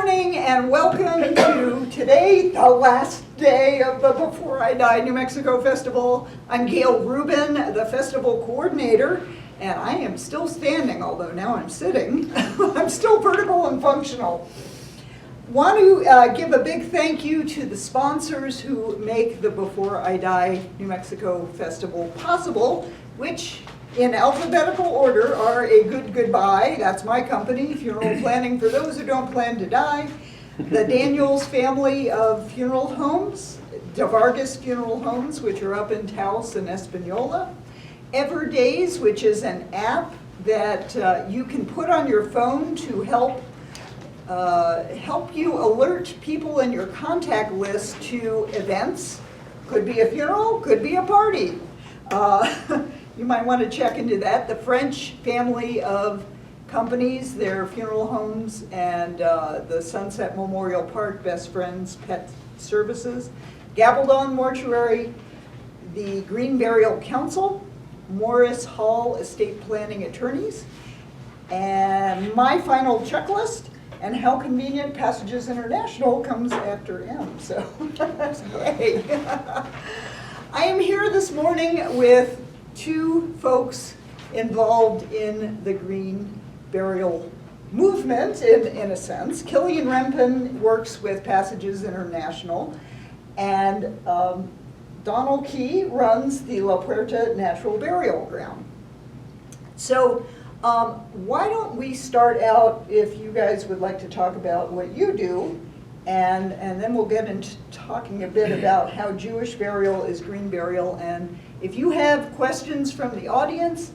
morning and welcome to today, the last day of the Before I Die New Mexico Festival. I'm Gail Rubin, the festival coordinator, and I am still standing, although now I'm sitting. I'm still vertical and functional. Want to give a big thank you to the sponsors who make the Before I Die New Mexico Festival possible, which in alphabetical order are A Good Goodbye, that's my company, funeral planning for those who don't plan to die, the Daniels family of funeral homes, DeVargas Funeral Homes, which are up in Taos and Espanola, Everdays, which is an app that you can put on your phone to help you alert people in your contact list to events. Could be a funeral, could be a party. You might want to check into that. The French family of companies, their funeral homes, and the Sunset Memorial Park Best Friends Pet Services, Gabaldon Mortuary, the Green Burial Council, Morris Hall Estate Planning Attorneys, and my final checklist, and how convenient, Passages International comes after M, so yay. I am here this morning with two folks involved in the green burial movement, in a sense. Killian Rempin works with Passages International, and Donald Key runs the La Puerta Natural Burial Ground. So why don't we start out, if you guys would like to talk about what you do, and then we'll get into talking a bit about how Jewish burial is green burial. And if you have questions from the audience,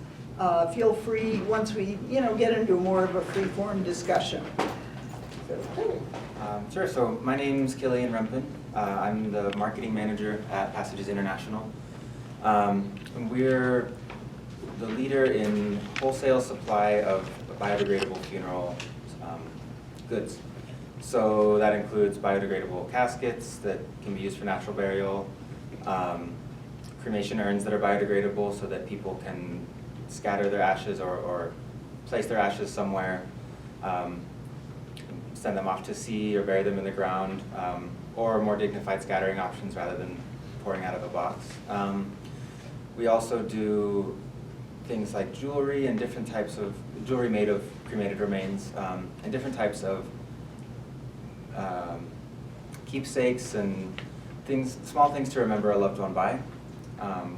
feel free once we get into more of a free-form discussion. Sure, so my name's Killian Rempin. I'm the marketing manager at Passages International. We're the leader in wholesale supply of biodegradable funeral goods. So that includes biodegradable caskets that can be used for natural burial, cremation urns that are biodegradable so that people can scatter their ashes or place their ashes somewhere, send them off to sea or bury them in the ground, or more dignified scattering options rather than pouring out of a box. We also do things like jewelry and different types of jewelry made of cremated remains, and different types of keepsakes and small things to remember a loved one by.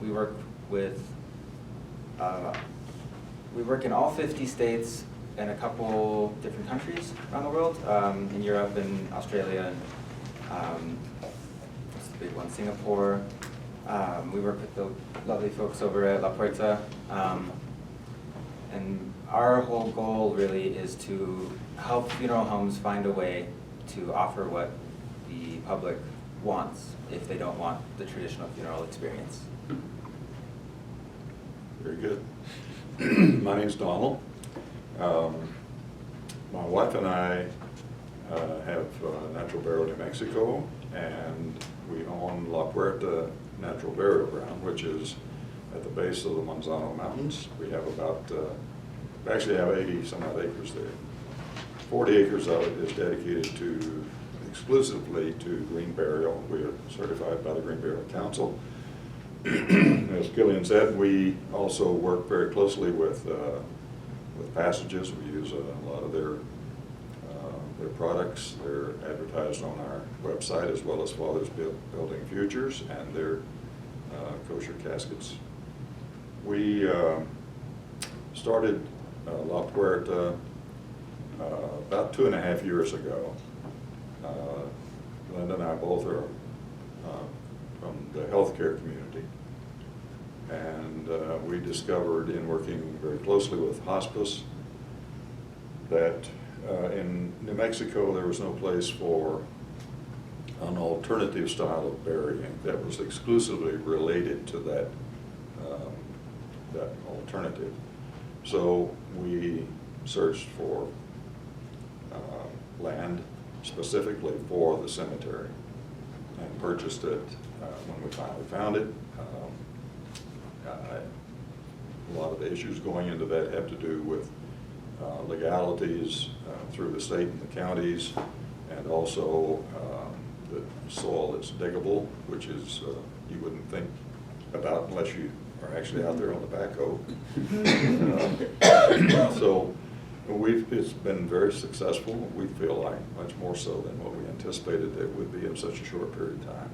We work in all 50 states and a couple different countries around the world, in Europe and Australia, and what's the big one, Singapore. We work with the lovely folks over at La Puerta, and our whole goal really is to help funeral homes find a way to offer what the public wants if they don't want the traditional funeral experience. Very good. My name's Donald. My wife and I have Natural Burial New Mexico, and we own La Puerta Natural Burial Ground, which is at the base of the Manzano Mountains. We have we actually have 80 some odd acres there. 40 acres of it is dedicated exclusively to green burial. We are certified by the Green Burial Council. As Killian said, we also work very closely with Passages. We use a lot of their products. They're advertised on our website, as well as Fathers Building Futures and their kosher caskets. We started La Puerta about 2.5 years ago. Linda and I both are from the healthcare community, and we discovered in working very closely with hospice that in New Mexico there was no place for an alternative style of burying that was exclusively related to that alternative. So we searched for land specifically for the cemetery and purchased it when we finally found it. A lot of the issues going into that have to do with legalities through the state and the counties, and also the soil is diggable, which is, you wouldn't think about unless you are actually out there on the backhoe. So it's been very successful. We feel like much more so than what we anticipated it would be in such a short period of time.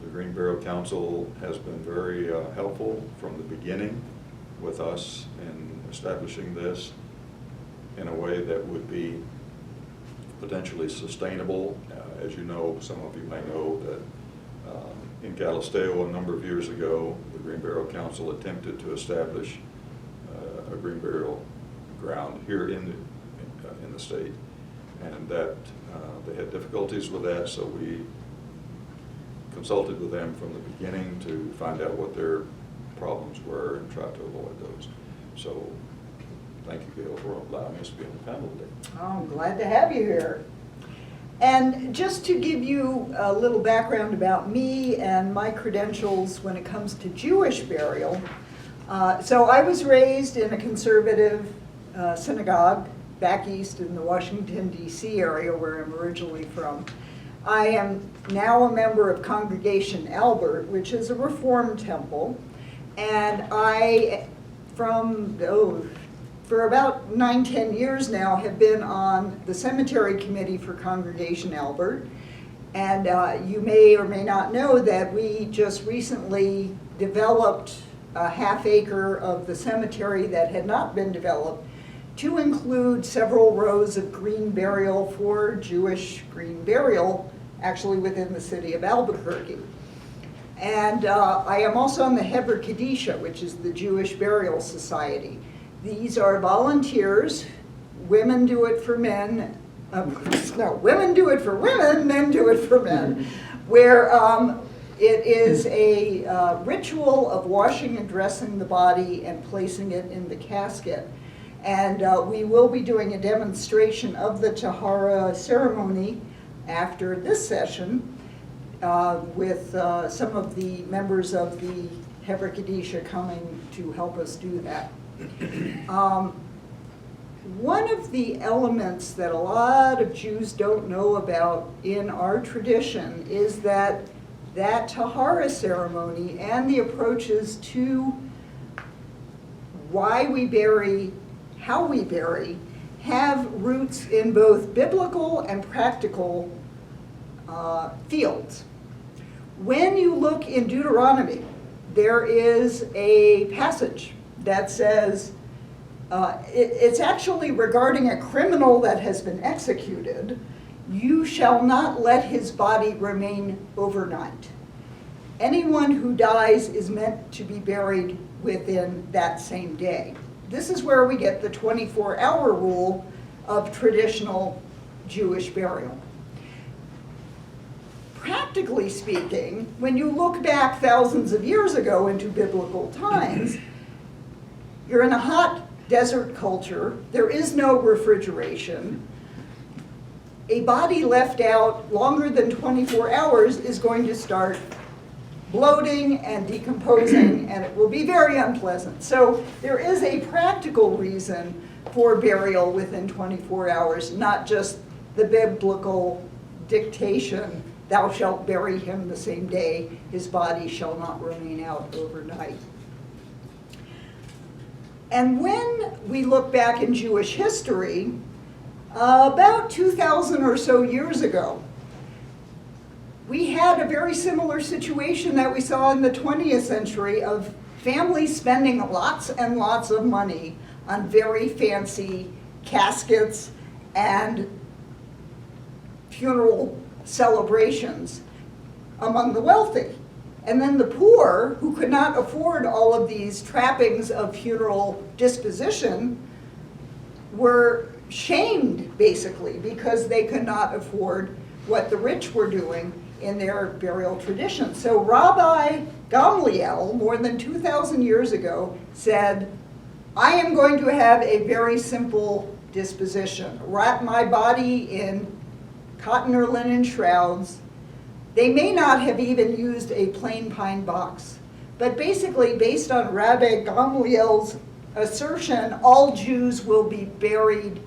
The Green Burial Council has been very helpful from the beginning with us in establishing this in a way that would be potentially sustainable. As you know, some of you may know that in Galisteo a number of years ago, the Green Burial Council attempted to establish a green burial ground here in the state, and that they had difficulties with that, so we consulted with them from the beginning to find out what their problems were and try to avoid those. So thank you, Gail, for allowing us to be on the panel today. Oh, I'm glad to have you here. And just to give you a little background about me and my credentials when it comes to Jewish burial. So I was raised in a conservative synagogue back east in the Washington, D.C. area where I'm originally from. I am now a member of Congregation Albert, which is a Reformed temple. And I, for about 9-10 years now, have been on the cemetery committee for Congregation Albert. And you may or may not know that we just recently developed a half acre of the cemetery that had not been developed to include several rows of green burial for Jewish green burial, actually within the city of Albuquerque. And I am also on the Heber Kadisha, which is the Jewish Burial Society. These are volunteers. Women do it for men. No, women do it for women, men do it for men. Where it is a ritual of washing and dressing the body and placing it in the casket. And we will be doing a demonstration of the Tahara ceremony after this session with some of the members of the Heber Kadisha coming to help us do that. One of the elements that a lot of Jews don't know about in our tradition is that Tahara ceremony and the approaches to why we bury, how we bury, have roots in both biblical and practical fields. When you look in Deuteronomy, there is a passage that says, it's actually regarding a criminal that has been executed, you shall not let his body remain overnight. Anyone who dies is meant to be buried within that same day. This is where we get the 24-hour rule of traditional Jewish burial. Practically speaking, when you look back thousands of years ago into biblical times, you're in a hot desert culture, there is no refrigeration. A body left out longer than 24 hours is going to start bloating and decomposing, and it will be very unpleasant. So there is a practical reason for burial within 24 hours, not just the biblical dictation, thou shalt bury him the same day, his body shall not remain out overnight. And when we look back in Jewish history, about 2,000 or so years ago, we had a very similar situation that we saw in the 20th century of families spending lots and lots of money on very fancy caskets and funeral celebrations among the wealthy. And then the poor, who could not afford all of these trappings of funeral disposition, were shamed, basically, because they could not afford what the rich were doing in their burial tradition. So Rabbi Gamliel, more than 2,000 years ago, said, I am going to have a very simple disposition. Wrap my body in cotton or linen shrouds. They may not have even used a plain pine box, but basically, based on Rabbi Gamliel's assertion, all Jews will be buried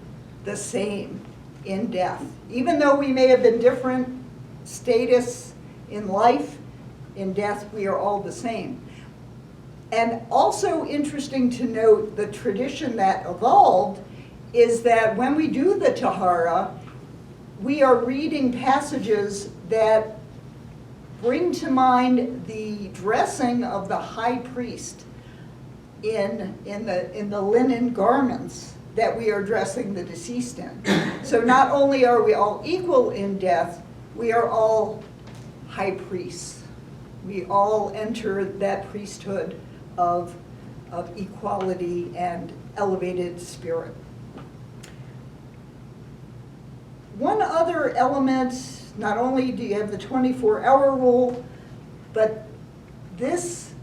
the same. in death. Even though we may have been different status in life, in death we are all the same. And also interesting to note, the tradition that evolved is that when we do the tahara, we are reading passages that bring to mind the dressing of the high priest in the linen garments that we are dressing the deceased in. So not only are we all equal in death, we are all high priests. We all enter that priesthood of equality and elevated spirit. One other element, not only do you have the 24-hour rule, but this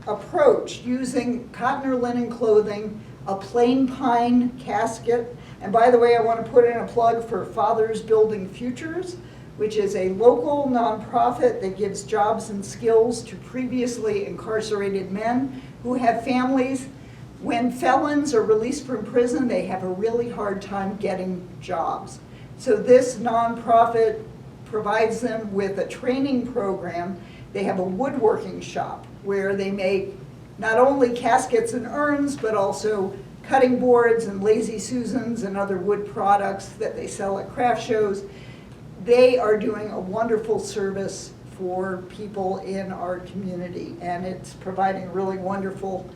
approach using cotton or linen clothing, a plain pine casket, and by the way, I want to put in a plug for Fathers Building Futures, which is a local nonprofit that gives jobs and skills to previously incarcerated men who have families. When felons are released from prison, they have a really hard time getting jobs. So this nonprofit provides them with a training program. They have a woodworking shop where they make not only caskets and urns, but also cutting boards and Lazy Susans and other wood products that they sell at craft shows. They are doing a wonderful service for people in our community, and it's providing a really wonderful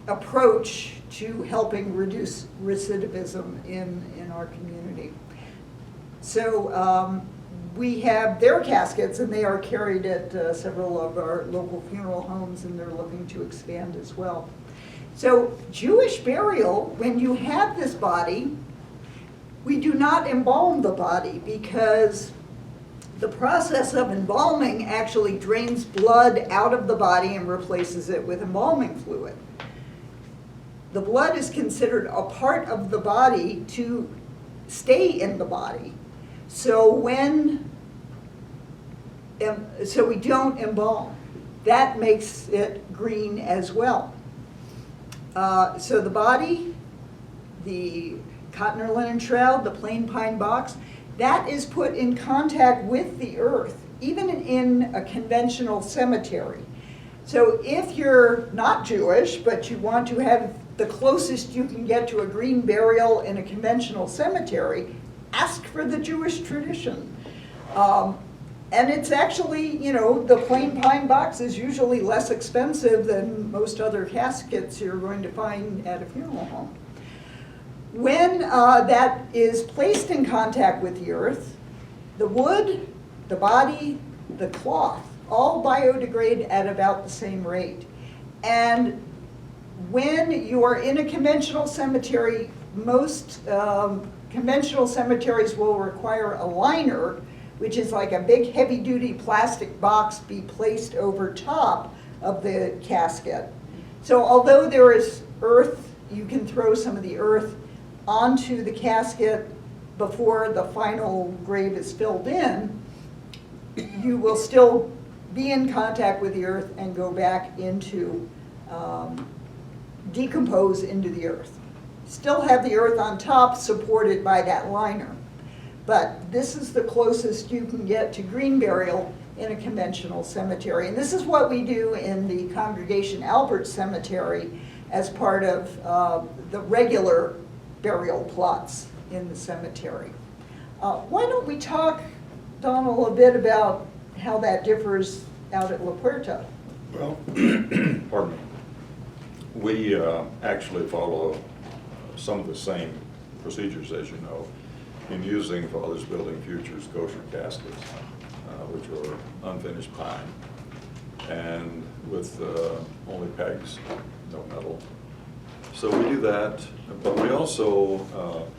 approach to helping reduce recidivism in our community. So we have their caskets, and they are carried at several of our local funeral homes, and they're looking to expand as well. So Jewish burial, when you have this body, we do not embalm the body because the process of embalming actually drains blood out of the body and replaces it with embalming fluid. The blood is considered a part of the body to stay in the body. So we don't embalm. That makes it green as well. So the body, the cotton or linen shroud, the plain pine box, that is put in contact with the earth, even in a conventional cemetery. So if you're not Jewish, but you want to have the closest you can get to a green burial in a conventional cemetery, ask for the Jewish tradition. And it's actually, the plain pine box is usually less expensive than most other caskets you're going to find at a funeral home. When that is placed in contact with the earth, the wood, the body, the cloth, all biodegrade at about the same rate. And when you are in a conventional cemetery, most conventional cemeteries will require a liner, which is like a big heavy-duty plastic box be placed over top of the casket. So although there is earth, you can throw some of the earth onto the casket before the final grave is filled in, you will still be in contact with the earth and go back into, decompose into the earth. Still have the earth on top supported by that liner. But this is the closest you can get to green burial in a conventional cemetery. And this is what we do in the Congregation Albert Cemetery as part of the regular burial plots in the cemetery. Why don't we talk, Donald, a bit about how that differs out at La Puerta? Well, pardon me. We actually follow some of the same procedures, as you know, in using Fathers Building Futures kosher caskets, which are unfinished pine, and with only pegs, no metal. So we do that, but we also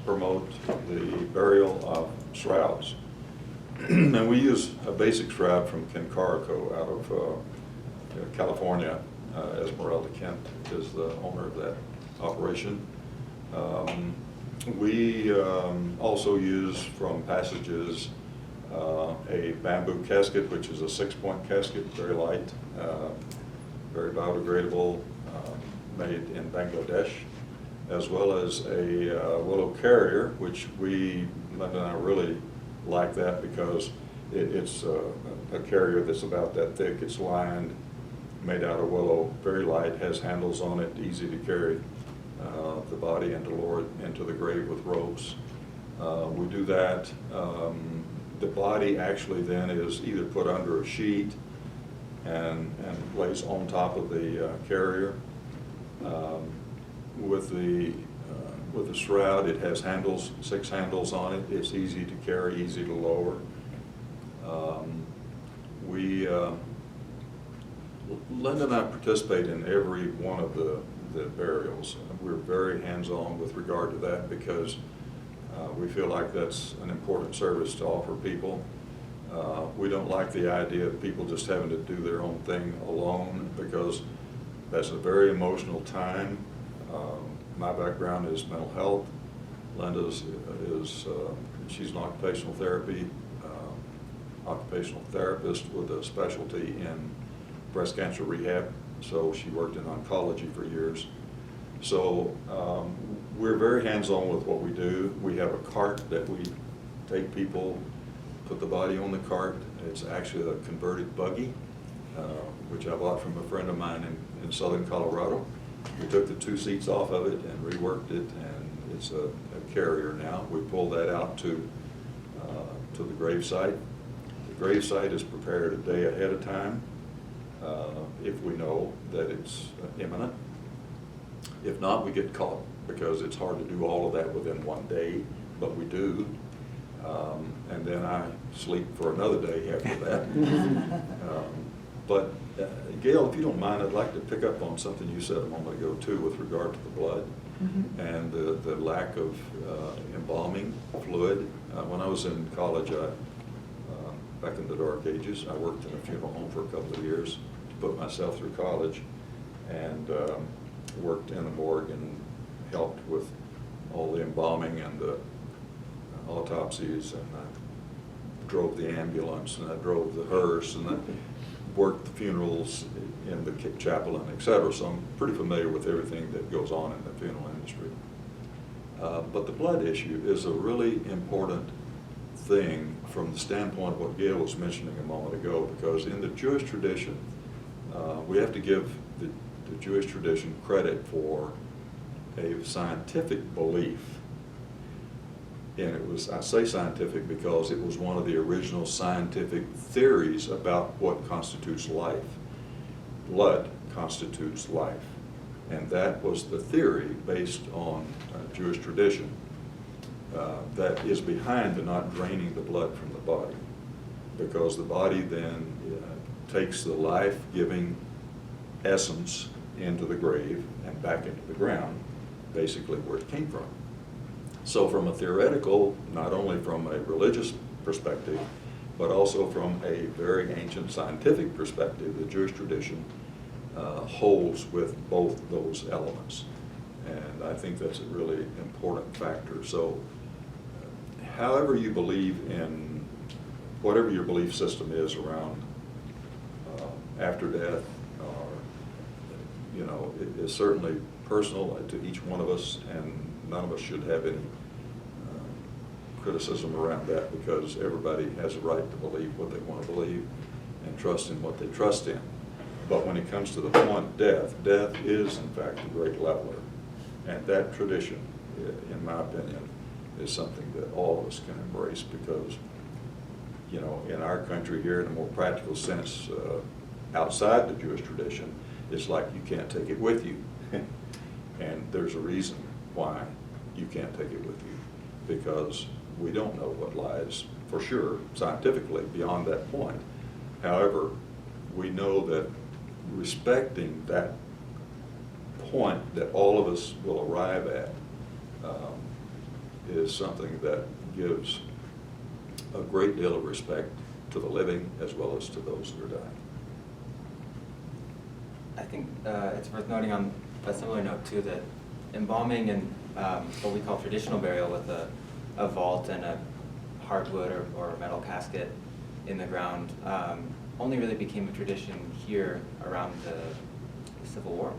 promote the burial of shrouds. And we use a basic shroud from Kencaraco out of California. Esmeralda Kent is the owner of that operation. We also use from Passages a bamboo casket, which is a 6-point casket, very light, very biodegradable, made in Bangladesh. as well as a willow carrier, which Linda and I really like that because it's a carrier that's about that thick. It's lined, made out of willow, very light, has handles on it, easy to carry the body and to lower it into the grave with ropes. We do that. The body actually then is either put under a sheet and lays on top of the carrier. With the shroud, it has handles, 6 handles on it. It's easy to carry, easy to lower. Linda and I participate in every one of the burials. We're very hands-on with regard to that because we feel like that's an important service to offer people. We don't like the idea of people just having to do their own thing alone because that's a very emotional time. My background is mental health. Linda's she's an occupational therapist with a specialty in breast cancer rehab. So she worked in oncology for years. So we're very hands-on with what we do. We have a cart that we take people, put the body on the cart. It's actually a converted buggy, which I bought from a friend of mine in southern Colorado. We took the 2 seats off of it and reworked it, and it's a carrier now. We pull that out to the gravesite. The gravesite is prepared a day ahead of time if we know that it's imminent. If not, we get caught because it's hard to do all of that within 1 day, but we do. And then I sleep for another day after that. But Gail, if you don't mind, I'd like to pick up on something you said a moment ago too with regard to the blood and the lack of embalming fluid. When I was in college, back in the dark ages, I worked in a funeral home for a couple of years to put myself through college, and worked in the morgue and helped with all the embalming and the autopsies, and I drove the ambulance, and I drove the hearse, and I worked the funerals in the chapel, and et cetera. So I'm pretty familiar with everything that goes on in the funeral industry. But the blood issue is a really important thing from the standpoint of what Gail was mentioning a moment ago, because in the Jewish tradition, we have to give the Jewish tradition credit for a scientific belief. And it was, I say scientific because it was one of the original scientific theories about what constitutes life. Blood constitutes life. And that was the theory based on Jewish tradition that is behind the not draining the blood from the body. Because the body then takes the life-giving essence into the grave and back into the ground, basically where it came from. So from a theoretical, not only from a religious perspective, but also from a very ancient scientific perspective, the Jewish tradition holds with both those elements. And I think that's a really important factor. So however you believe in, whatever your belief system is around after death, or, you know, it is certainly personal to each one of us, and none of us should have any criticism around that, because everybody has a right to believe what they want to believe and trust in what they trust in. But when it comes to the point of death, death is in fact a great leveler. And that tradition, in my opinion, is something that all of us can embrace, because, you know, in our country here, in a more practical sense, outside the Jewish tradition, it's like you can't take it with you. And there's a reason why you can't take it with you, because we don't know what lies for sure scientifically beyond that point. However, we know that respecting that point that all of us will arrive at is something that gives a great deal of respect to the living as well as to those who are dying. I think it's worth noting on a similar note too that embalming and what we call traditional burial with a vault and a hardwood or metal casket in the ground only really became a tradition here around the Civil War.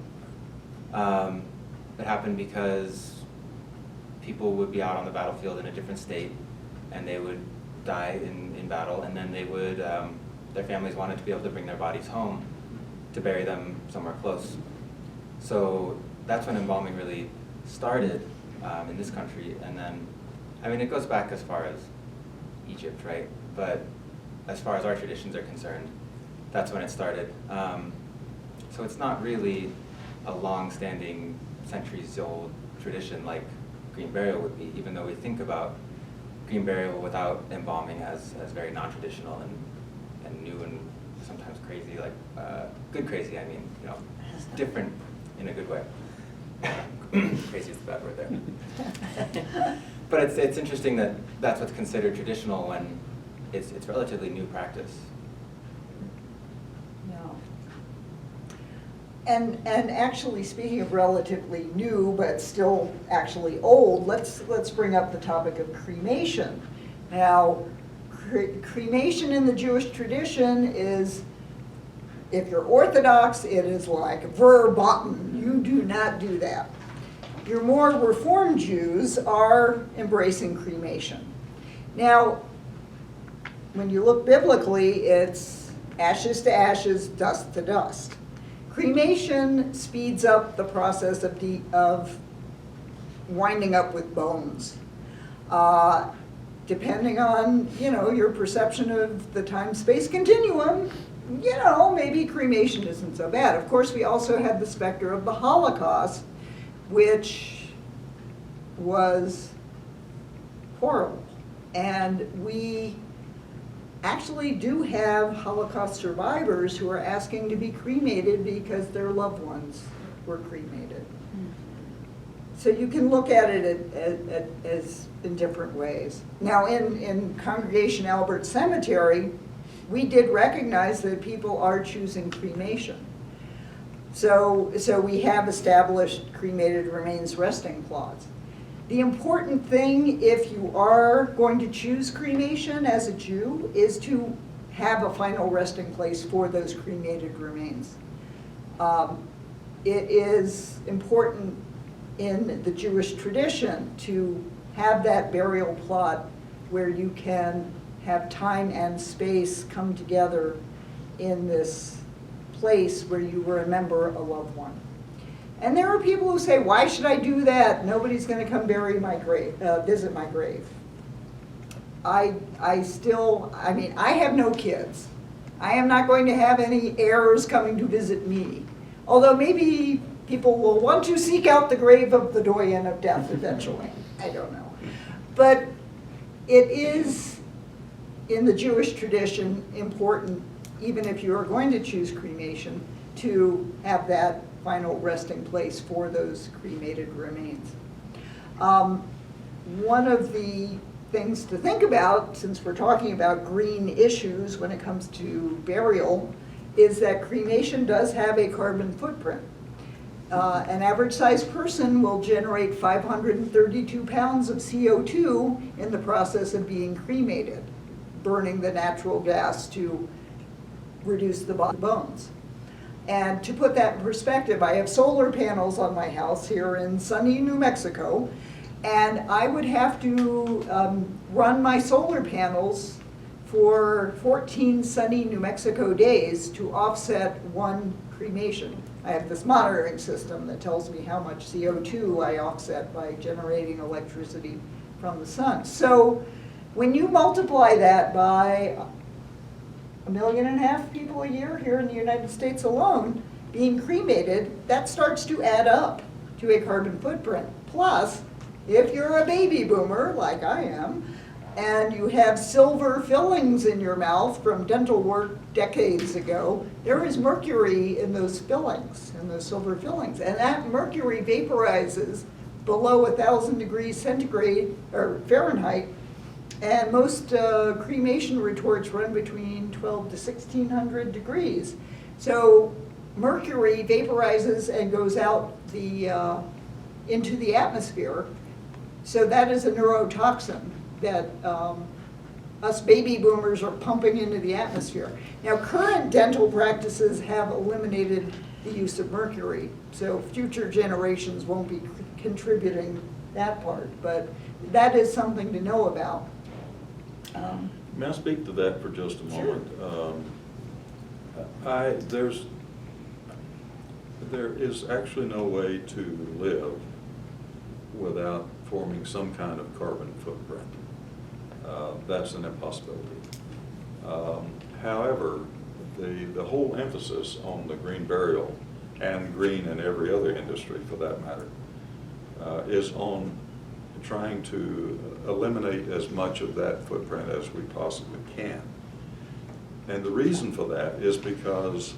it happened because people would be out on the battlefield in a different state, and they would die in battle, and then they would, their families wanted to be able to bring their bodies home to bury them somewhere close. So that's when embalming really started in this country, and then, I mean, it goes back as far as Egypt, right? But as far as our traditions are concerned, that's when it started. So it's not really a long-standing, centuries-old tradition like green burial would be, even though we think about green burial without embalming as very non-traditional and new and sometimes crazy, like good crazy, I mean, you know, different in a good way. Crazy is the bad word there. But it's interesting that that's what's considered traditional when it's relatively new practice. Yeah. And actually, speaking of relatively new, but still actually old, let's bring up the topic of cremation. Now, cremation in the Jewish tradition is, if you're Orthodox, it is like verboten. You do not do that. Your more Reformed Jews are embracing cremation. Now, when you look biblically, it's ashes to ashes, dust to dust. Cremation speeds up the process of winding up with bones. Depending on, your perception of the time-space continuum, maybe cremation isn't so bad. Of course, we also have the specter of the Holocaust, which was horrible. And we actually do have Holocaust survivors who are asking to be cremated because their loved ones were cremated. So you can look at it as in different ways. Now, in Congregation Albert Cemetery, we did recognize that people are choosing cremation. So we have established cremated remains resting plots. The important thing, if you are going to choose cremation as a Jew, is to have a final resting place for those cremated remains. It is important in the Jewish tradition to have that burial plot where you can have time and space come together in this place where you remember a loved one. And there are people who say, why should I do that? Nobody's going to come visit my grave. I have no kids. I am not going to have any heirs coming to visit me. Although maybe people will want to seek out the grave of the doyen of death eventually. I don't know. But it is, in the Jewish tradition, important, even if you are going to choose cremation, to have that final resting place for those cremated remains. One of the things to think about, since we're talking about green issues when it comes to burial, is that cremation does have a carbon footprint. An average-sized person will generate 532 pounds of CO2 in the process of being cremated, burning the natural gas to reduce the bones. And to put that in perspective, I have solar panels on my house here in sunny New Mexico, and I would have to run my solar panels for 14 sunny New Mexico days to offset one cremation. I have this monitoring system that tells me how much CO2 I offset by generating electricity from the sun. So when you multiply that by 1.5 million people a year here in the United States alone being cremated, that starts to add up to a carbon footprint. Plus, if you're a baby boomer, like I am, and you have silver fillings in your mouth from dental work decades ago, there is mercury in those fillings, in those silver fillings. And that mercury vaporizes below 1,000 degrees centigrade, or Fahrenheit, and most cremation retorts run between 12 to 1,600 degrees. So mercury vaporizes and goes out into the atmosphere. So that is a neurotoxin that us baby boomers are pumping into the atmosphere. Now, current dental practices have eliminated the use of mercury. So future generations won't be contributing that part, but that is something to know about. May I speak to that for just a Sure. moment? There is actually no way to live without forming some kind of carbon footprint. That's an impossibility. However, the whole emphasis on the green burial, and green in every other industry for that matter, is on trying to eliminate as much of that footprint as we possibly can. And the reason for that is because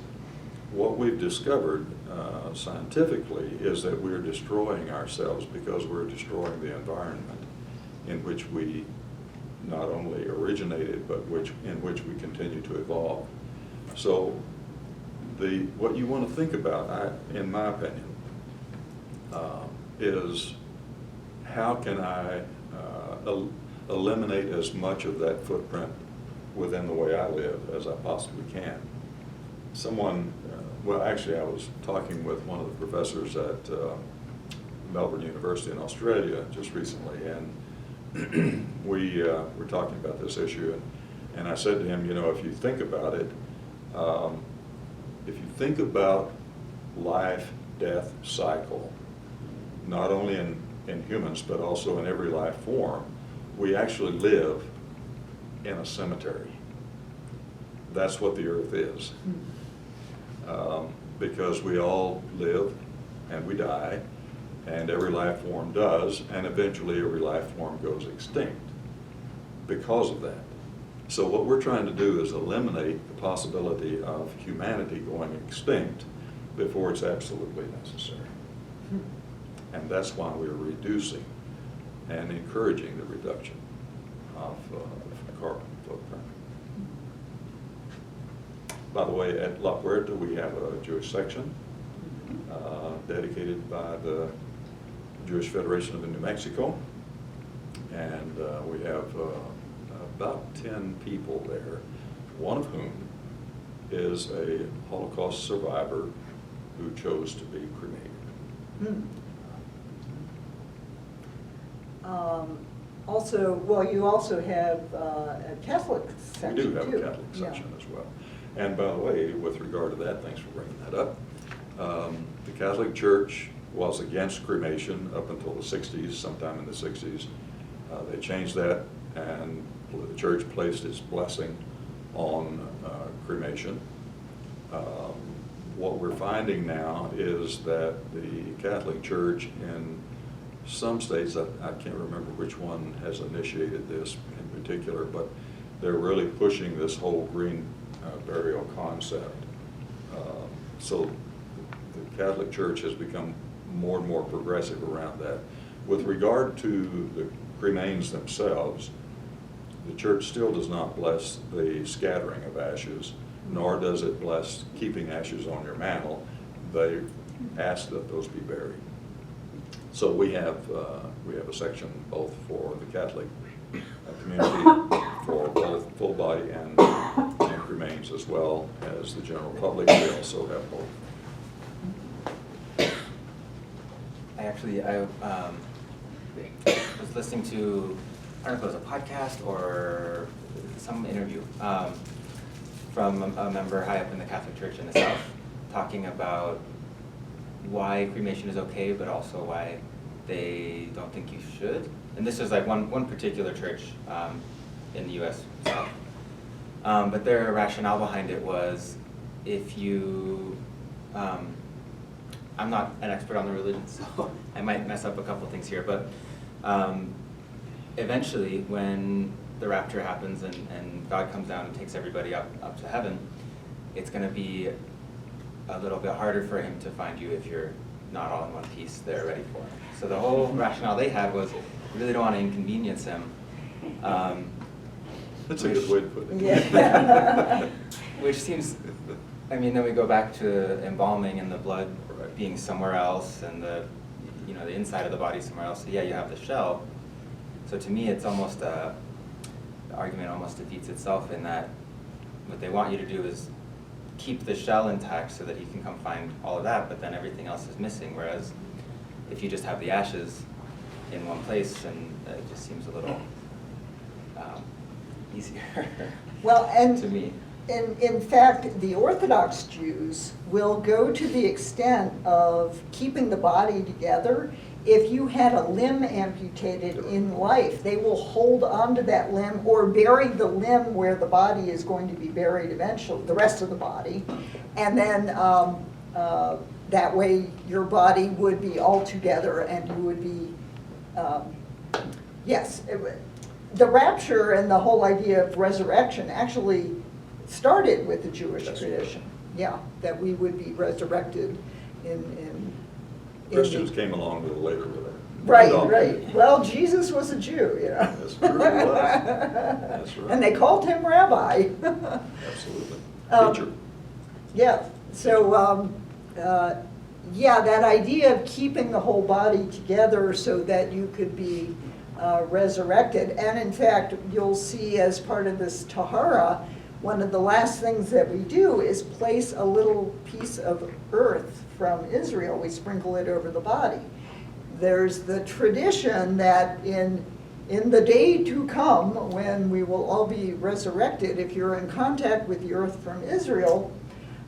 what we've discovered scientifically is that we're destroying ourselves because we're destroying the environment in which we not only originated, but in which we continue to evolve. So what you want to think about, in my opinion, is how can I eliminate as much of that footprint within the way I live as I possibly can. Well, actually, I was talking with one of the professors at Melbourne University in Australia just recently, and we were talking about this issue, and I said to him, you know, if you think about it, if you think about life, death cycle, not only in humans, but also in every life form, we actually live in a cemetery. That's what the earth is. Because we all live and we die, and every life form does, and eventually every life form goes extinct because of that. So what we're trying to do is eliminate the possibility of humanity going extinct before it's absolutely necessary. And that's why we're reducing and encouraging the reduction of carbon footprint. By the way, at La Puerta, we have a Jewish section dedicated by the Jewish Federation of New Mexico. And we have about 10 people there, one of whom is a Holocaust survivor who chose to be cremated. Also, well, you also have a Catholic section too. We do have a Catholic section as well. And by the way, with regard to that, thanks for bringing that up. The Catholic Church was against cremation up until the 60s, sometime in the 60s. They changed that, and the church placed its blessing on cremation. What we're finding now is that the Catholic Church in some states, I can't remember which one has initiated this in particular, but they're really pushing this whole green burial concept. So the Catholic Church has become more and more progressive around that. With regard to the cremains themselves, the church still does not bless the scattering of ashes, nor does it bless keeping ashes on your mantle. They ask that those be buried. So we have a section both for the Catholic community, for both full body and remains, as well as the general public. We also have both. I was listening to, I don't know if it was a podcast or some interview from a member high up in the Catholic Church in the South, talking about why cremation is okay, but also why they don't think you should. And this is like one particular church in the U.S. South. But their rationale behind it was, if you, I'm not an expert on the religion, so I might mess up a couple things here, but eventually when the rapture happens and God comes down and takes everybody up to heaven, it's going to be a little bit harder for him to find you if you're not all in one piece there ready for him. So the whole rationale they had was, we really don't want to inconvenience him. That's a good way to put it. Yeah. Which seems, I mean, then we go back to embalming and the blood being somewhere else, and the inside of the body somewhere else. So yeah, you have the shell. So to me, it's almost the argument almost defeats itself in that what they want you to do is keep the shell intact so that he can come find all of that, but then everything else is missing. Whereas if you just have the ashes in one place, and it just seems a little easier Well, and to me. in fact, the Orthodox Jews will go to the extent of keeping the body together. If you had a limb amputated in life, they will hold onto that limb or bury the limb where the body is going to be buried eventually, the rest of the body. And then that way your body would be all together and you would be, the rapture and the whole idea of resurrection actually started with the Jewish tradition. Yeah, that we would be resurrected in Christians came along a little later with it. Right. Well, Jesus was a Jew, you know. That's true, he was. That's right. And they called him rabbi. Absolutely. Um, Teacher. Yeah, so, that idea of keeping the whole body together so that you could be resurrected. And in fact, you'll see as part of this tahara, one of the last things that we do is place a little piece of earth from Israel. We sprinkle it over the body. There's the tradition that in the day to come, when we will all be resurrected, if you're in contact with the earth from Israel,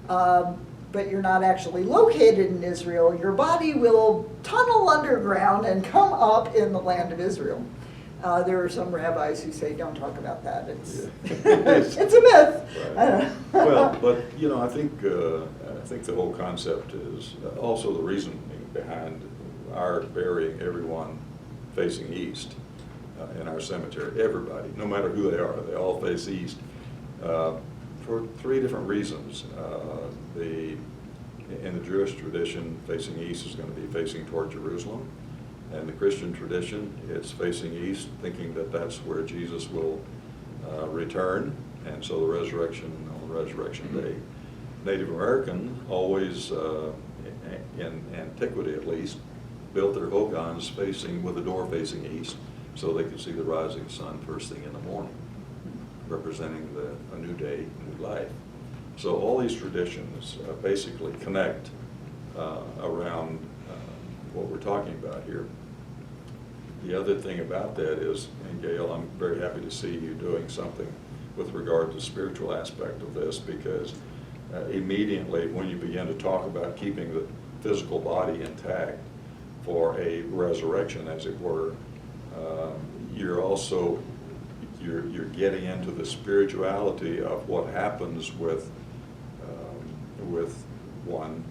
but you're not actually located in Israel, your body will tunnel underground and come up in the land of Israel. There are some rabbis who say, don't talk about that. It's, it's a myth. Right. Well, but, I think the whole concept is also the reason behind our burying everyone facing east in our cemetery. Everybody, no matter who they are, they all face east for three different reasons. In the Jewish tradition, facing east is going to be facing toward Jerusalem. And the Christian tradition, it's facing east, thinking that that's where Jesus will return, and so the resurrection on Resurrection Day. Native American always, in antiquity at least, built their hogans with the door facing east, so they could see the rising sun first thing in the morning, representing a new day, new life. So all these traditions basically connect around what we're talking about here. The other thing about that is, and Gail, I'm very happy to see you doing something with regard to the spiritual aspect of this, because immediately when you begin to talk about keeping the physical body intact for a resurrection, as it were, you're getting into the spirituality of what happens with one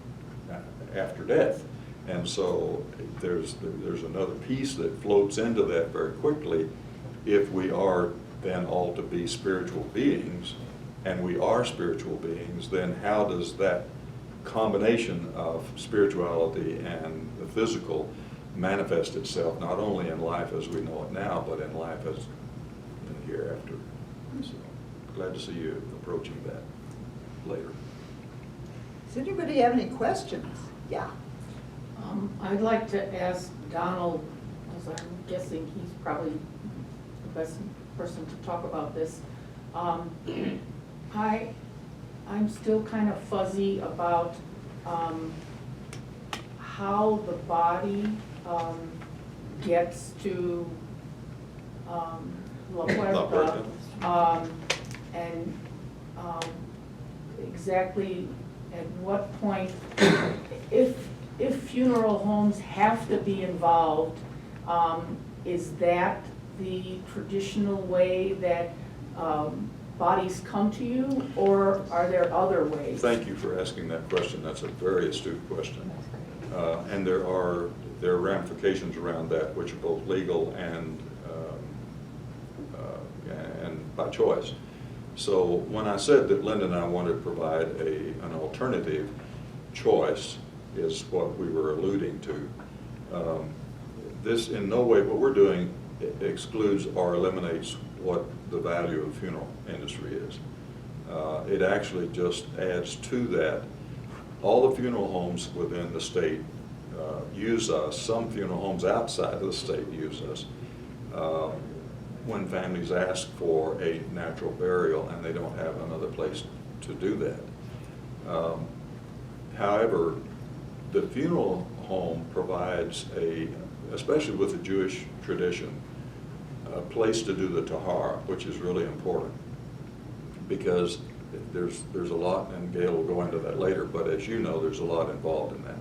after death. And so there's another piece that floats into that very quickly. If we are then all to be spiritual beings, and we are spiritual beings, then how does that combination of spirituality and the physical manifest itself, not only in life as we know it now, but in life as in the hereafter? So glad to see you approaching that later. Does anybody have any questions? Yeah. I'd like to ask Donald, as I'm guessing he's probably the best person to talk about this. I'm still kind of fuzzy about how the body gets to La Puerta, and exactly at what point, if funeral homes have to be involved, is that the traditional way that bodies come to you, or are there other ways? Thank you for asking that question. That's a very astute question. And there are ramifications around that, which are both legal and by choice. So when I said that Linda and I wanted to provide an alternative choice, is what we were alluding to. This in no way, what we're doing excludes or eliminates what the value of the funeral industry is. It actually just adds to that. All the funeral homes within the state use us. Some funeral homes outside of the state use us when families ask for a natural burial and they don't have another place to do that. However, the funeral home provides especially with the Jewish tradition, a place to do the tahara, which is really important, because there's a lot, and Gail will go into that later, but as you know, there's a lot involved in that.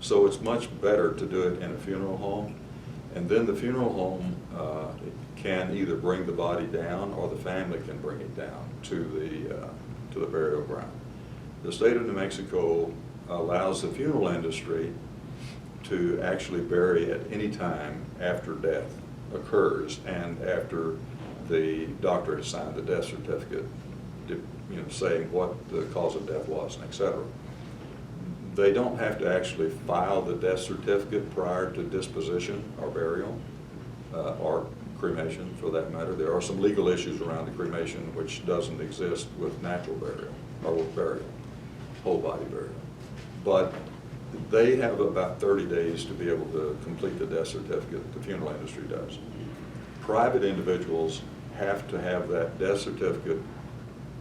So it's much better to do it in a funeral home, and then the funeral home can either bring the body down, or the family can bring it down to the burial ground. The state of New Mexico allows the funeral industry to actually bury at any time after death occurs and after the doctor has signed the death certificate, saying what the cause of death was, and et cetera. They don't have to actually file the death certificate prior to disposition or burial, or cremation for that matter. There are some legal issues around the cremation which doesn't exist with natural burial, or with burial, whole body burial. But they have about 30 days to be able to complete the death certificate. The funeral industry does. Private individuals have to have that death certificate,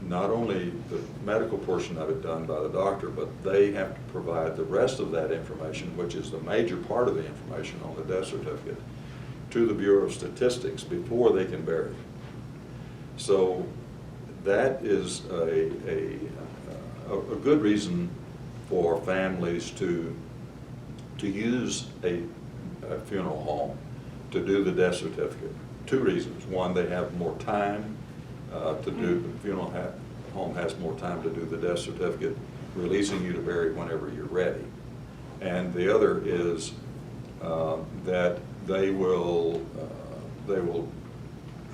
not only the medical portion of it done by the doctor, but they have to provide the rest of that information, which is the major part of the information on the death certificate, to the Bureau of Statistics before they can bury it. So that is a good reason for families to use a funeral home to do the death certificate. Two reasons. One, they have more time to do, the funeral home has more time to do the death certificate, releasing you to bury whenever you're ready. And the other is that they will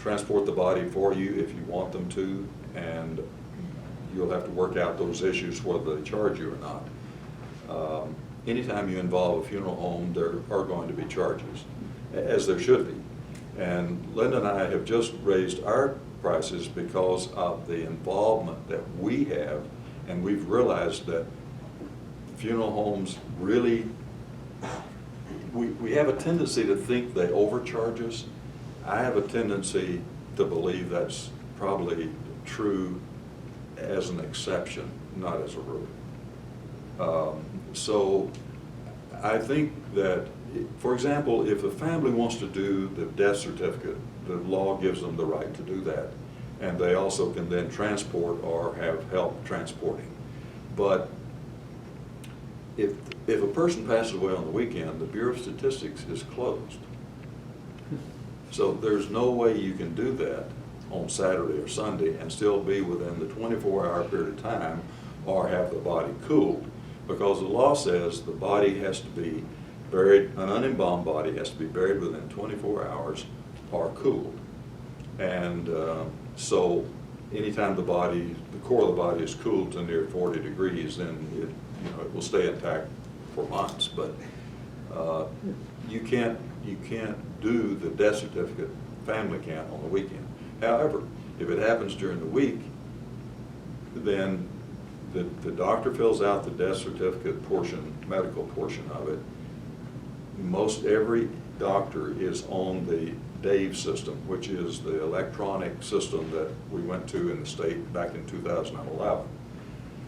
transport the body for you if you want them to, and you'll have to work out those issues whether they charge you or not. Anytime you involve a funeral home, there are going to be charges, as there should be. And Linda and I have just raised our prices because of the involvement that we have, and we've realized that funeral homes really, we have a tendency to think they overcharge us. I have a tendency to believe that's probably true as an exception, not as a rule. So I think that, for example, if a family wants to do the death certificate, the law gives them the right to do that. And they also can then transport or have help transporting. But if a person passes away on the weekend, the Bureau of Statistics is closed. So there's no way you can do that on Saturday or Sunday and still be within the 24-hour period of time or have the body cooled. Because the law says the body has to be buried, an unembalmed body has to be buried within 24 hours or cooled. And so anytime the core of the body is cooled to near 40 degrees, then it will stay intact for months. But you can't do the death certificate, family can't, on the weekend. However, if it happens during the week, then the doctor fills out the death certificate portion, medical portion of it. Most every doctor is on the DAVE system, which is the electronic system that we went to in the state back in 2011.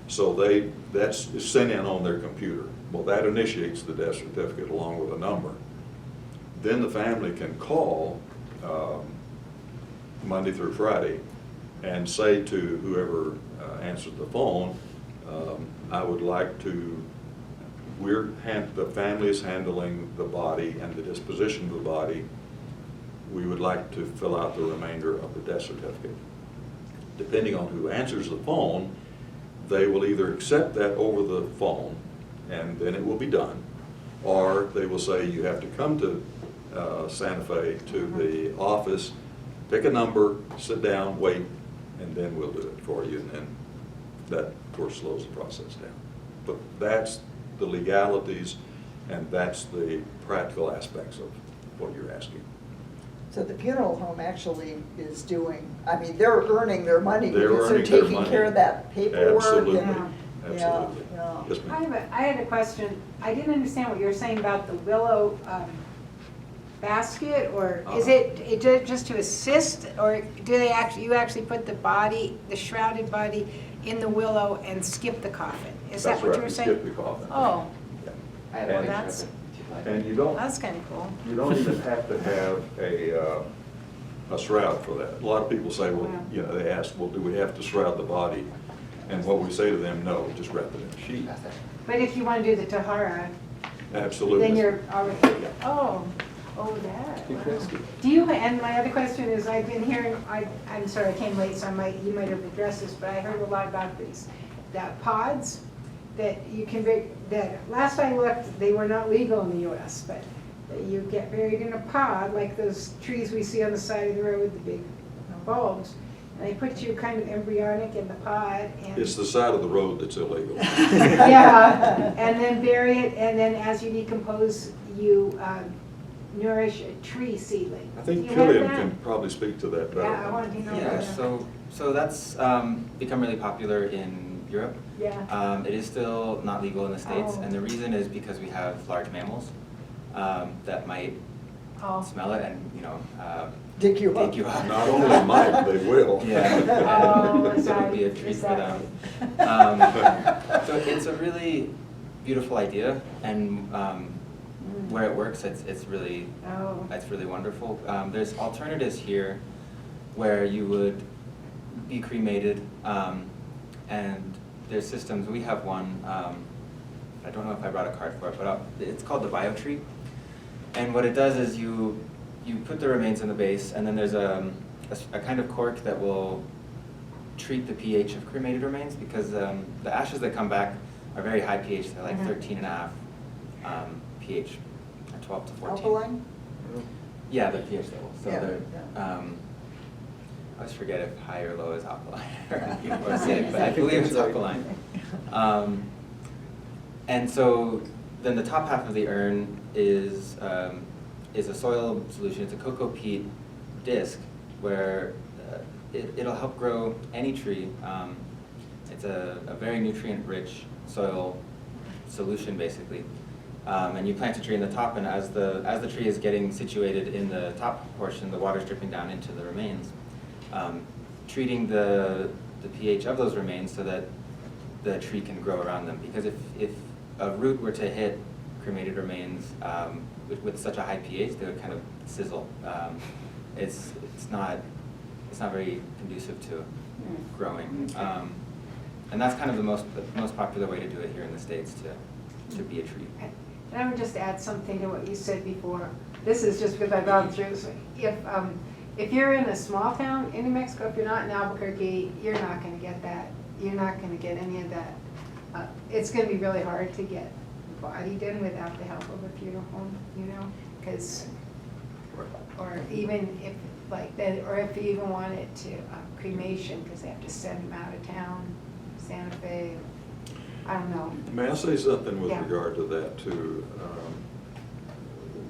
So that's sent in on their computer. Well, that initiates the death certificate along with a number. Then the family can call Monday through Friday and say to whoever answers the phone, I would like to, the family is handling the body and the disposition of the body. We would like to fill out the remainder of the death certificate. Depending on who answers the phone, they will either accept that over the phone and then it will be done, or they will say you have to come to Santa Fe to the office, pick a number, sit down, wait, and then we'll do it for you. And then that, of course, slows the process down. But that's the legalities and that's the practical aspects of what you're asking. So the funeral home actually is doing, I mean, they're earning their money They're because they're earning their taking money. care of that paperwork. Absolutely, and- absolutely. Yeah. Yes, ma'am. I had a question. I didn't understand what you were saying about the willow basket, or is it just to assist, or do they actually, you actually put the body, the shrouded body in the willow and skip the coffin. Is that That's what right, you were we saying? skip the coffin. Oh, I have And a picture that's- of it, if you'd like. And you don't, that's kind of cool. you don't even have to have a shroud for that. A lot of people say, well, Wow. you know, they ask, well, do we have to shroud the body? And what we say to them, no, just wrap it in a sheet. Pass that. But if you want to do the tahara, Absolutely. then you're already, oh, that. Wow. Do you, and my other question is, I've been hearing, I'm sorry, I came late, so you might have addressed this, but I heard a lot about these, that pods that you can, that last I looked, they were not legal in the US, but that you get buried in a pod, like those trees we see on the side of the road, the big bulbs, and they put you kind of embryonic in the pod and. It's the side of the road that's illegal. Yeah, and then bury it, and then as you decompose, you nourish a tree seedling. I think Do you have Killian that? can probably speak to that better. Yeah, I wanted to know Yeah, that. so that's become really popular in Europe. Yeah, It is still not legal in the States, Oh. and the reason is because we have large mammals that might oh, smell it and, you know, Dig you up. dig you up. Not only might, they will. Yeah. Oh, and is it would that- be a treat is for that them. So it's a really beautiful idea, and where it works, it's really oh, wonderful. There's alternatives here where you would be cremated, and there's systems. We have one. I don't know if I brought a card for it, but it's called the BioTree. And what it does is you put the remains in the base, and then there's a kind of cork that will treat the pH of cremated remains, because the ashes that come back are very high pH. They're like Mhm. 13.5 pH, or 12 to 14. Alkaline? Yeah, they're pH level. So Yeah, they're, yeah. I always forget if high or low is alkaline or acidic, but I believe it's alkaline. And so then the top half of the urn is a soil solution. It's a cocoa peat disc where it'll help grow any tree. It's a very nutrient-rich soil solution, basically. And you plant a tree in the top, and as the tree is getting situated in the top portion, the water's dripping down into the remains, treating the pH of those remains so that the tree can grow around them. Because if a root were to hit cremated remains with such a high pH, they would kind of sizzle. It's not very conducive to growing. And that's kind of the most popular way to do it here in the States, to be a tree. and I would just add something to what you said before. This is just because I've gone through, so if you're in a small town in New Mexico, if you're not in Albuquerque, you're not gonna get that. You're not gonna get any of that. It's gonna be really hard to get bodied in without the help of a funeral home, you know, because, or even if like that, or if you even wanted to cremation, because they have to send them out of town, Santa Fe, I don't know. May I say something with Yeah. regard to that too?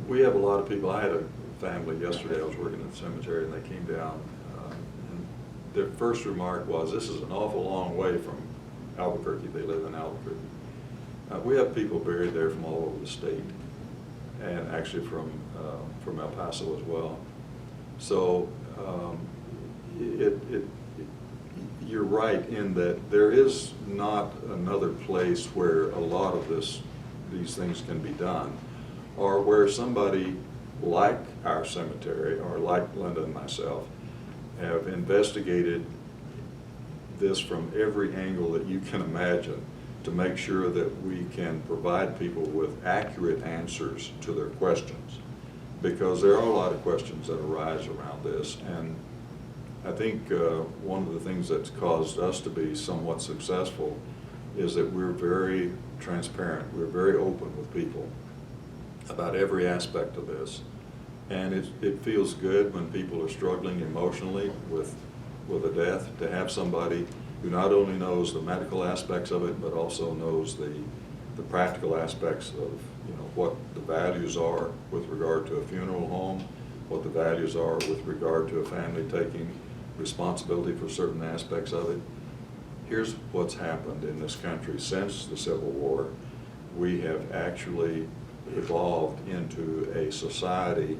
We have a lot of people, I had a family yesterday, I was working at the cemetery, and they came down, and their first remark was, this is an awful long way from Albuquerque. They live in Albuquerque. We have people buried there from all over the state, and actually from El Paso as well. So you're right in that there is not another place where a lot of these things can be done, or where somebody like our cemetery, or like Linda and myself, have investigated this from every angle that you can imagine to make sure that we can provide people with accurate answers to their questions. Because there are a lot of questions that arise around this, and I think one of the things that's caused us to be somewhat successful is that we're very transparent, we're very open with people about every aspect of this. And it feels good when people are struggling emotionally with a death, to have somebody who not only knows the medical aspects of it, but also knows the practical aspects of, you know, what the values are with regard to a funeral home, what the values are with regard to a family taking responsibility for certain aspects of it. Here's what's happened in this country since the Civil War. We have actually evolved into a society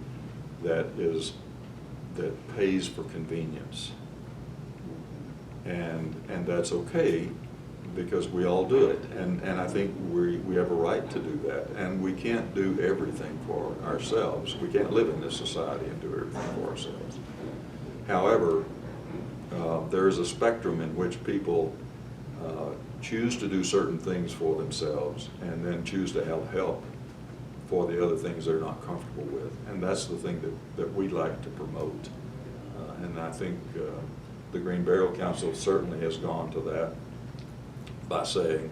that pays for convenience. And that's okay, because we all do it. And I think we have a right to do that. And we can't do everything for ourselves. We can't live in this society and do everything for ourselves. However, there is a spectrum in which people choose to do certain things for themselves and then choose to have help for the other things they're not comfortable with. And that's the thing that we like to promote. And I think the Green Burial Council certainly has gone to that by saying,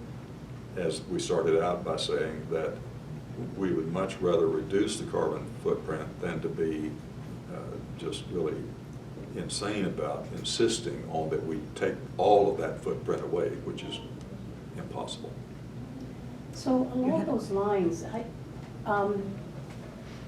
as we started out by saying, that we would much rather reduce the carbon footprint than to be just really insane about insisting on that we take all of that footprint away, which is impossible. So along those lines,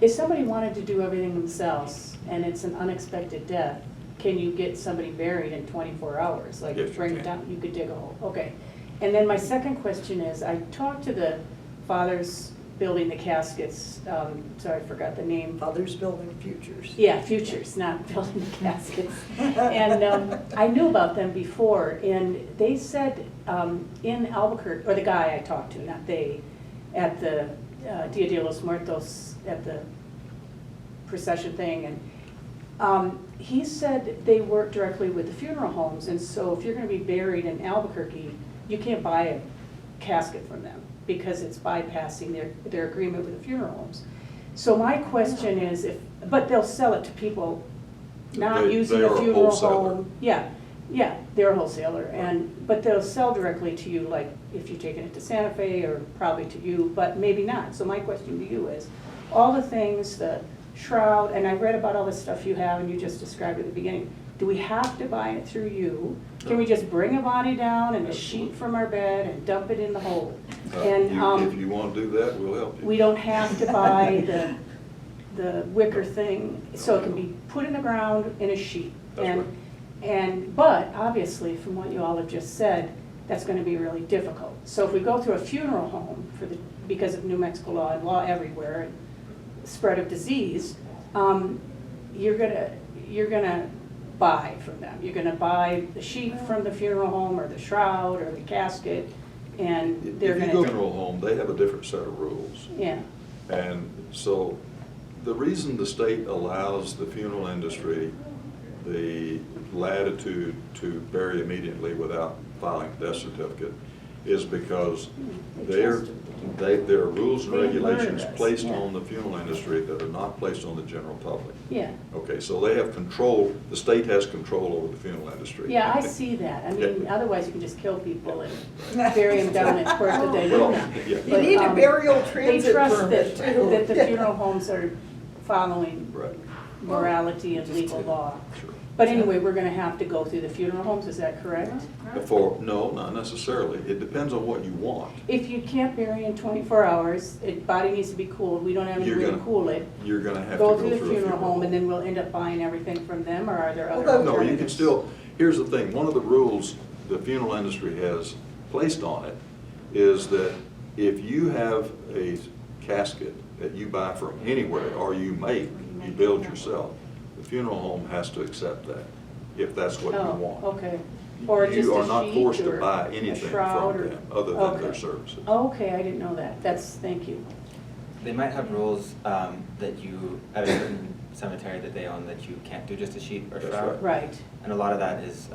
if somebody wanted to do everything themselves and it's an unexpected death, can you get somebody buried in 24 hours? Like Yes, you bring it can. down, you could dig a hole, okay. And then my second question is, I talked to the fathers building the caskets, sorry, I forgot the name. Others building futures. Yeah, futures, not building the caskets. And I knew about them before, and they said in Albuquerque, or the guy I talked to, not they, at the Dia de los Muertos, at the procession thing, and he said they work directly with the funeral homes, and so if you're gonna be buried in Albuquerque, you can't buy a casket from them, because it's bypassing their agreement with the funeral homes. So my question is, but they'll sell it to people not using They a are a funeral wholesaler. home. Yeah, they're a wholesaler, but they'll sell directly to you, like if you're taking it to Santa Fe, or probably to you, but maybe not. So my question to you is, all the things, the shroud, and I read about all the stuff you have, and you just described at the beginning, do we have to buy it through you? Can we just bring a body down and a sheet from our bed and dump it in the hole? And If you want to do that, we'll help you. we don't have to buy the wicker thing, so it can be put in the ground in a sheet. That's But obviously, from what you all have just said, that's gonna be really difficult. So if we go through a funeral home because of New Mexico law and law everywhere, and spread of disease, you're gonna buy from them. You're gonna buy the sheet from the funeral home, or the shroud, or the casket, and they're If you gonna. go to a funeral home, they have a different set of rules. Yeah, And so the reason the state allows the funeral industry the latitude to bury immediately without filing a death certificate is because there are rules and They regulations alert us, placed yeah. on the funeral industry that are not placed on the general public. yeah. Okay, so they have control, the state has control over the funeral industry. Yeah, I see that. I mean, Yeah. otherwise you can just kill people and bury them down at Puerta de Well, Luna. yeah. You need a burial They transit trust permit that, too. that the funeral homes are following Right, morality and legal law. sure. But anyway, we're gonna have to go through the funeral homes, is that correct? No, not necessarily. It depends on what you want. If you can't bury in 24 hours, body needs to be cooled, we don't have any You're room to gonna- cool it. You're gonna have to Go go through the through a funeral home, and then we'll end up buying everything from them, or are there other Although- No, alternatives? you can still, here's the thing, one of the rules the funeral industry has placed on it is that if you have a casket that you buy from anywhere, or you build yourself, the funeral home has to accept that, if that's what you Oh, want. okay. Or just a sheet, You are not forced to or buy a anything shroud, from or- them, other than their okay. services. Okay, I didn't know that. Thank you. They might have rules that you, at a certain cemetery that they own, that you can't do just a sheet or That's shroud. Right. And a lot of that is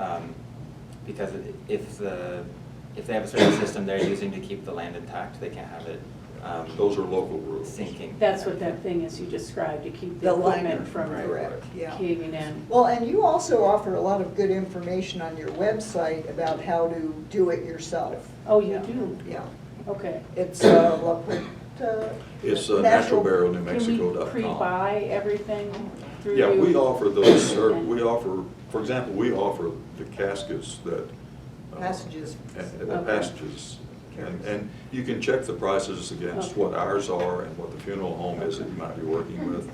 because if they have a certain system they're using to keep the land intact, they can't have it Those are local rules. sinking. That's what that thing is you described, to keep the The liner, equipment from correct, yeah. caving in. Well, and you also offer a lot of good information on your website about how to do it yourself. Oh, you do? Yeah, Okay. it's La Puerta. It's Can we naturalburialnewmexico.com. pre-buy everything through you? Yeah, we offer those, for example, we offer the caskets that. Passages. And the Okay. passages. And you can check the prices against Okay. what ours are and what the funeral home is that you might be working with.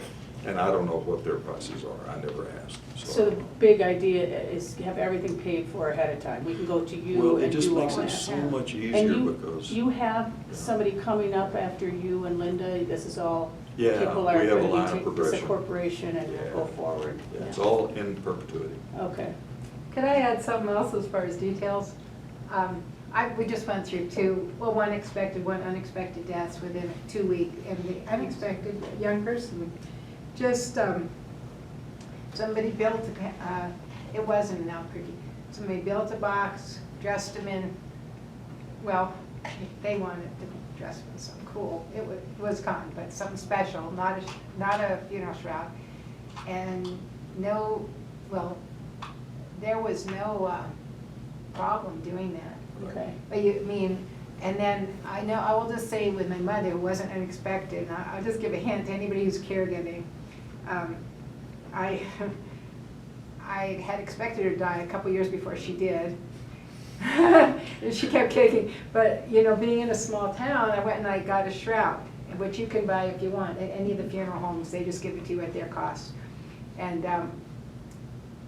And I don't know what their prices are, I never asked, So the big idea is have everything paid for ahead of time. We can go to you Well, and it just do all makes it that. so much And easier you, because. you have somebody coming up after you and Linda, this is all, Yeah, people are we have a going line to of take this a progression. corporation and Yeah. we'll go forward. Yeah, It's Yeah. all in perpetuity. Okay. Could I add something else as far as details? We just went through one expected, one unexpected deaths within 2 weeks. And the unexpected young person, just somebody built, it wasn't in Albuquerque. Somebody built a box, dressed him in, well, they wanted to dress him in something cool. It was common, but something special, not a funeral shroud. And there was no problem doing that. Okay. But and then I will just say with my mother, it wasn't unexpected. I'll just give a hint to anybody who's caregiving. I had expected her to die a couple years before she did. She kept kicking. But, being in a small town, I went and I got a shroud, which you can buy if you want at any of the funeral homes. They just give it to you at their cost. And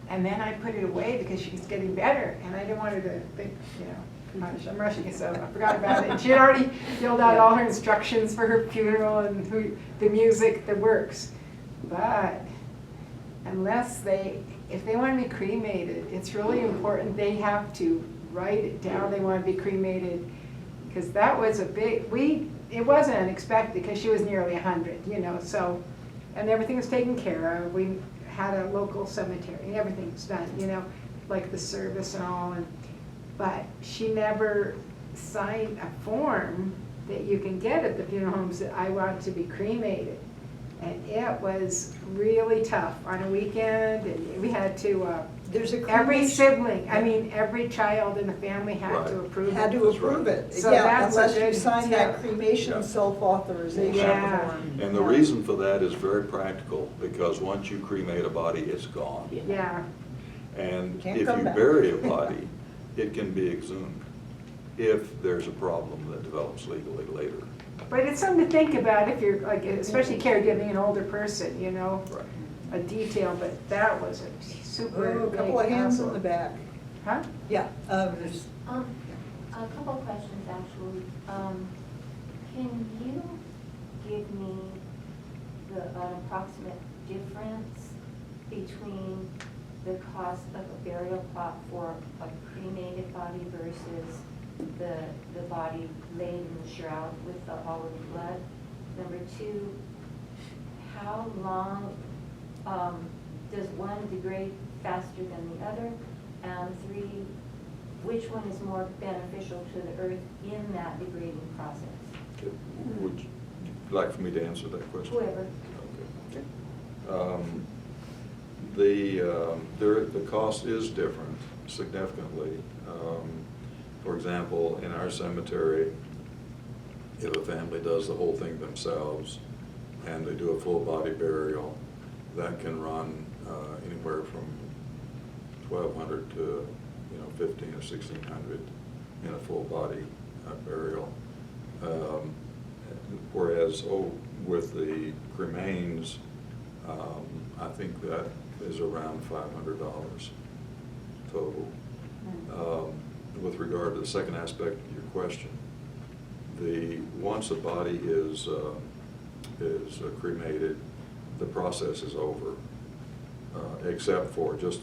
then I put it away because she was getting better, and I didn't want her to think, I'm rushing it, so I forgot about it. And she had already filled out all her instructions for her funeral and the music, the works. But if they want to be cremated, it's really important they have to write it down they want to be cremated, because that was it wasn't unexpected because she was nearly 100, so, and everything was taken care of. We had a local cemetery, everything was done, like the service and all, but she never signed a form that you can get at the funeral homes that I want to be cremated. And it was really tough on a weekend, and we had to, There's a every cremation- sibling, every child in the family had to Right. approve Had it. to That's approve right. it, So yeah, that's a unless you good sign that tip. cremation Yeah. self-authorization Yeah. form. And the reason for that is very practical, because once you cremate a body, it's gone. Yeah, And Can't if come you back. bury a body, it can be exhumed if there's a problem that develops legally later. but it's something to think about if you're, like, especially caregiving an older person, Right. a detail, but that was a super Oh, a big couple of hands in hassle. the back. Huh? Yeah, there's, A couple of questions, actually. Can you give me an approximate difference between the cost of a burial plot for a cremated body versus the body laid in the shroud with all of the blood? Number two, how long does one degrade faster than the other? And three, which one is more beneficial to the earth in that degrading process? Okay. Would you like for me to answer that question? Whoever. Okay. The cost is different significantly. For example, in our cemetery, if a family does the whole thing themselves and they do a full body burial, that can run anywhere from $1,200 to $1,500 or $1,600 in a full body burial. Whereas with the cremains, I think that is around $500 total. With regard to the second aspect of your question, once a body is cremated, the process is over, except for just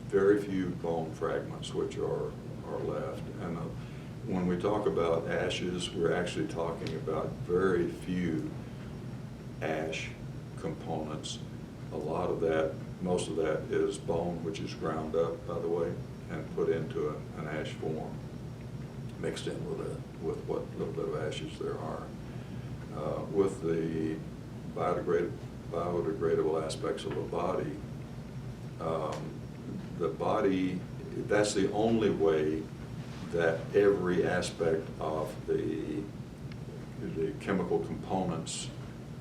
very few bone fragments which are left. And when we talk about ashes, we're actually talking about very few ash components. A lot of that, most of that is bone, which is ground up, by the way, and put into an ash form, mixed in with what little bit of ashes there are. With the biodegradable aspects of the body, that's the only way that every aspect of the chemical components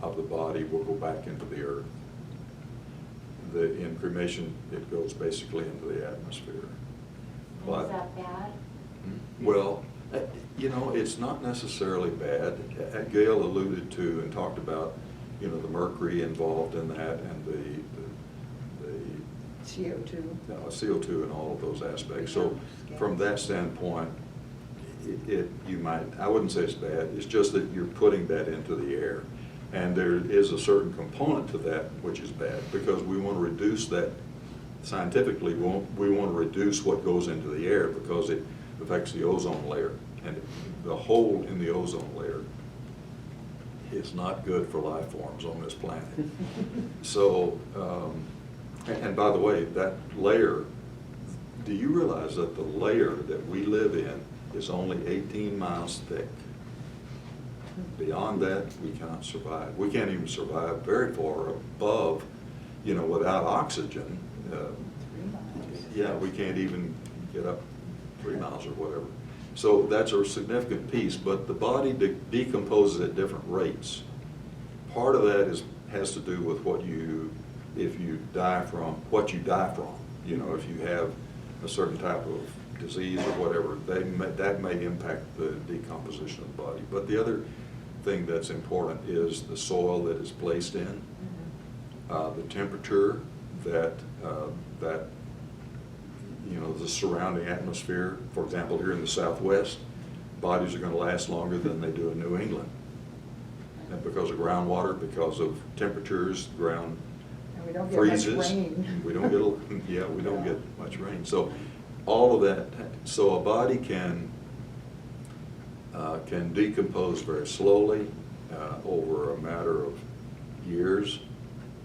of the body will go back into the earth. In cremation, it goes basically into the atmosphere. And But- is that bad? Well, it's not necessarily bad. Gail alluded to and talked about, the mercury involved in that and the CO2. CO2 and all of those aspects. So from that standpoint, I wouldn't say it's bad, it's just that you're putting that into the air. And there is a certain component to that which is bad, because we want to reduce that scientifically, we want to reduce what goes into the air because it affects the ozone layer. And the hole in the ozone layer is not good for life forms on this planet. So, and by the way, that layer, do you realize that the layer that we live in is only 18 miles thick? Beyond that, we cannot survive. We can't even survive very far above, without oxygen. 3 miles. Yeah, we can't even get up 3 miles or whatever. So that's a significant piece, but the body decomposes at different rates. Part of that has to do with if you die from, what you die from. If you have a certain type of disease or whatever, that may impact the decomposition of the body. But the other thing that's important is the soil that is placed in, the temperature that the surrounding atmosphere. For example, here in the Southwest, bodies are going to last longer than they do in New England. And because of groundwater, because of temperatures, ground And we don't get freezes. much rain. We don't get much rain. So all of that, so a body can decompose very slowly over a matter of years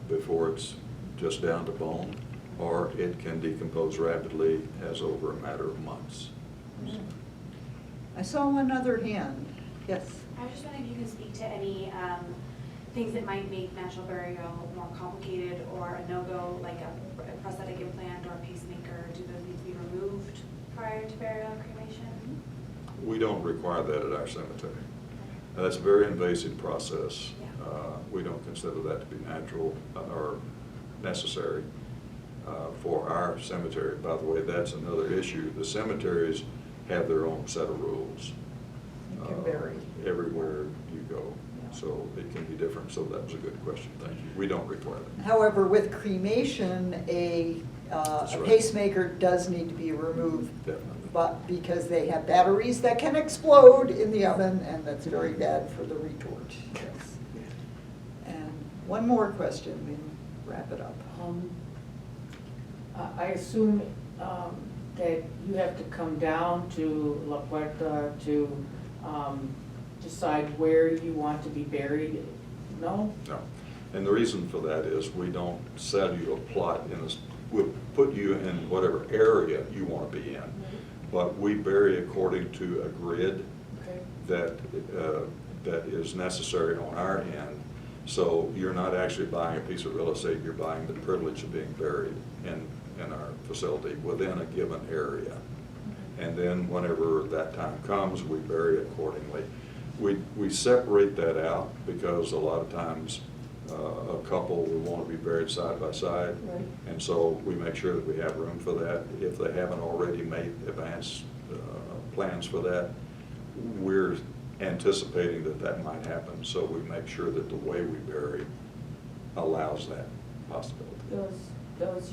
before it's just down to bone, or it can decompose rapidly as over a matter of months. I saw one other hand. Yes. I was just wondering if you can speak to any things that might make natural burial more complicated or a no-go, like a prosthetic implant or a pacemaker. Do those need to be removed prior to burial and cremation? We don't require that at our cemetery. That's a very invasive process. Yeah. We don't consider that to be natural or necessary for our cemetery. By the way, that's another issue. The cemeteries have their own set of rules. You can bury. Everywhere you go. Yeah. So it can be different. So that was a good question. Thank you. We don't require that. However, with cremation, a That's right. pacemaker does need to be removed. Definitely. But because they have batteries that can explode in the oven, and that's very bad for the retort. Yes. And one more question, we wrap it up. I assume that you have to come down to La Puerta to decide where you want to be buried? No? No. And the reason for that is we don't sell you a plot we'll put you in whatever area you want to be in. But we bury according to a grid Okay. that is necessary on our end. So you're not actually buying a piece of real estate, you're buying the privilege of being buried in our facility within a given area. And then whenever that time comes, we bury accordingly. We separate that out because a lot of times a couple will want to be buried side by side. Right. And so we make sure that we have room for that. If they haven't already made advanced plans for that, we're anticipating that might happen. So we make sure that the way we bury allows that possibility. Does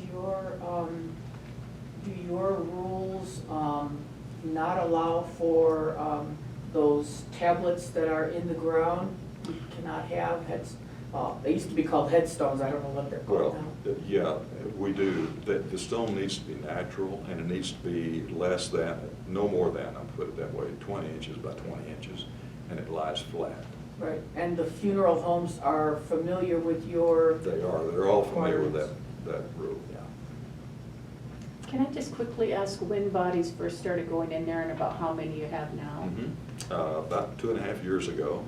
do your rules not allow for those tablets that are in the ground? You cannot have they used to be called headstones, I don't know what they're called Well, now. yeah, we do. The stone needs to be natural, and it needs to be no more than, I'll put it that way, 20 inches by 20 inches, and it lies flat. Right, and the funeral homes are familiar with your... They're all familiar with that rule, yeah. Can I just quickly ask when bodies first started going in there and about how many you have now? About 2.5 years ago,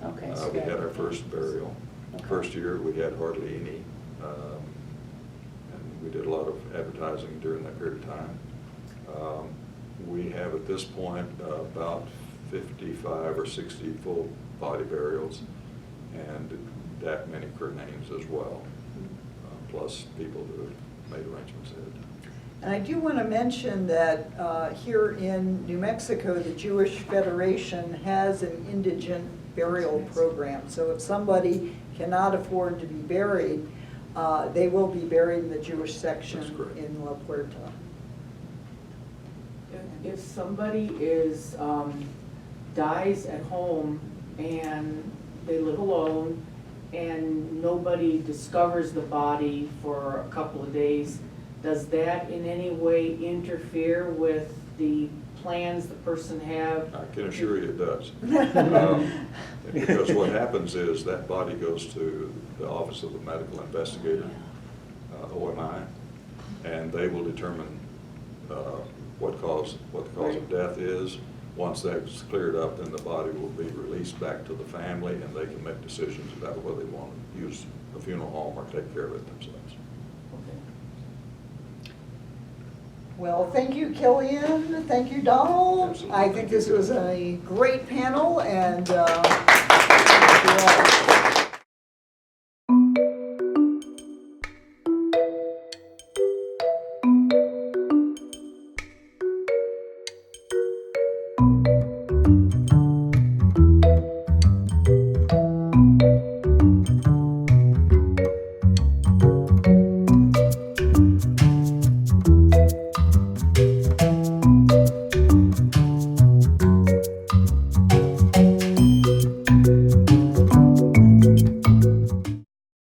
Okay. we had our first burial. Okay. First year, we had hardly any, and we did a lot of advertising during that period of time. We have at this point about 55 or 60 full body burials and that many cremains as well, plus people who have made arrangements ahead of time. And I do want to mention that here in New Mexico, the Jewish Federation has an indigent burial program. So if somebody cannot afford to be buried, they will be buried in the Jewish section in La Puerta. If somebody dies at home and they live alone and nobody discovers the body for a couple of days, does that in any way interfere with the plans the person have? I can assure you it does. Because what happens is that body goes to the Office of the Medical Investigator, OMI, and they will determine what the cause of death is. Once that's cleared up, then the body will be released back to the family, and they can make decisions about whether they want to use a funeral home or take care of it themselves. Okay. Well, thank you, Killian. Thank you, Donald. Absolutely. I think this was a great panel, and thank you all.